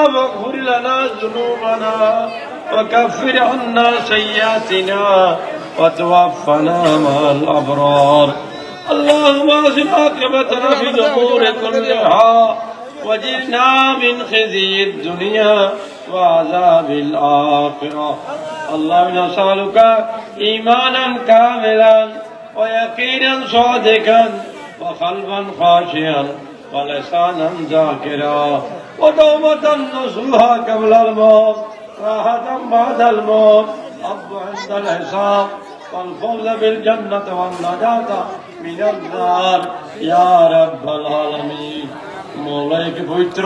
واغفر لنا ذنوبنا وكفر عنا سيئاتنا وتوفنا مع الأبرار اللهم أحسن عاقبتنا في الأمور كلها وجرنا من خزي الدنيا وعذاب الآخرة اللهم نسألك إيمانا كاملا ويقينا صادقا وقلبا خاشعا ولسانا ذاكرا وتوبة نصوحا قبل الموت راحة بعد الموت رب عند الحساب والفوز بالجنة والنجاة من النار يا رب العالمين مولاي কি পবিত্র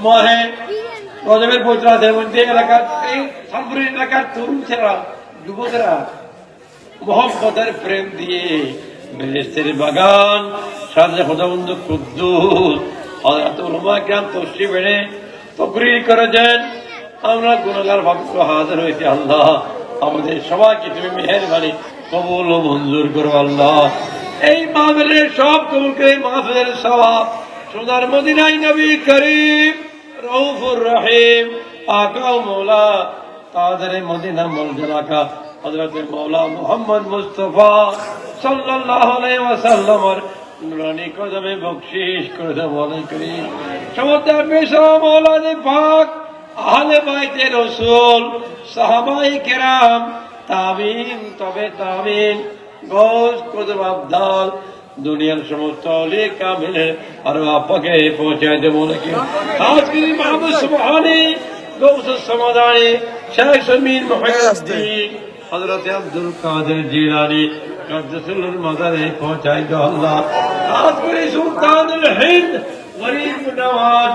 মাহে রজবের পবিত্র রাতের মধ্যে এলাকার এই সামগ্রিক এলাকার তরুণেরা যুবকেরা মোহাম্মদের প্রেম দিয়ে বেহেশতের বাগান সাজে খোদাবন্দ কুদ্দুস হযরত উলামা কিরাম তশরিফ এনে তাকরীর করেছেন আমরা গুনাহগার ভাবে হাজির হয়েছি আল্লাহ আমাদের সবাইকে তুমি মেহেরবানি কবুল ও মঞ্জুর করো আল্লাহ এই মাহফিলের সব কবুল করে মাহফিলের সওয়াব সোনার মদিনায় নবী করিম রউফুর রহিম আকা ও মওলা তাদের মদিনা মলজলাকা হযরত মওলা মুহাম্মদ মুস্তাফা সাল্লাল্লাহু আলাইহি ওয়াসাল্লামের নুরানি কদমে বখশিশ করে দাও মওলা করিম সমস্ত পেশা মওলানা পাক আহলে বাইতে রাসূল সাহাবায়ে কেরাম তাবিন তবে তাবিন গোস কুতুব আবদাল দুনিয়ার সমস্ত আউলিয়া কামিলের আর আপাকে পৌঁছায় দেব নাকি খাস করে মাহবুব সুবহানী গৌস সমাদানি শেখ শমীর মুহিউদ্দিন হযরত আব্দুল কাদের জিলানী কদ্দসুল মাদারে পৌঁছায় দো আল্লাহ খাস করে সুলতানুল হিন্দ গরিব নওয়াজ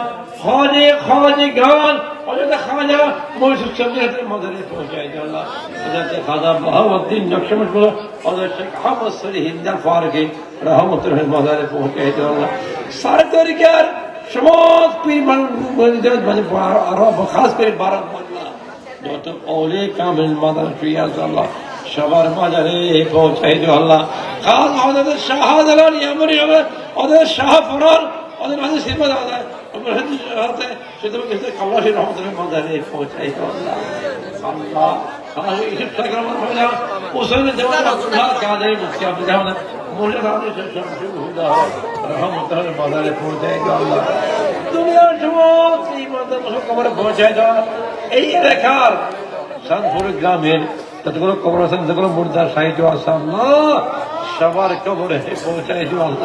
খাজগান হযরত খাজা মুর্শিদ শমীরের মাদারে পৌঁছায় দো আল্লাহ হযরত খাজা বাহাউদ্দিন নকশবন্দি হযরত শেখ আহমদ শরীফ হিন্দা ফারুকী রহমতুল্লাহ মাদারে পৌঁছায় দো আল্লাহ সারা তরিকার সমস্ত পীর মানে আরব খাস করে ভারত বাংলা যত আউলিয়া কামিল মাদার ফিয়াজ আল্লাহ সবার মাজারে পৌঁছায় দো আল্লাহ খাস হযরত শাহজালাল ইয়ামানি হযরত শাহ ফরার হযরত সিরবাদ আমরা হাদিস হতে সেটা কিছু কালাশি রহমতুল্লাহ মাদারে পৌঁছায় দো আল্লাহ আল্লাহ খাস এই প্রোগ্রাম হলো ওসেন দেওয়ার কাদের মুফতি আব্দুল জামান মোল্লা রানী শামসুল হুদা রহমতুল্লাহ মাদারে পৌঁছায় দো আল্লাহ দুনিয়ার সমস্ত ইমানদার কবরে পৌঁছায় দাও এই এলাকার শানপুর গ্রামের যতগুলো কবর আছে যতগুলো মুর্দার সাহিত্য আছে আল্লাহ সবার কবরে পৌঁছায় দাও আল্লাহ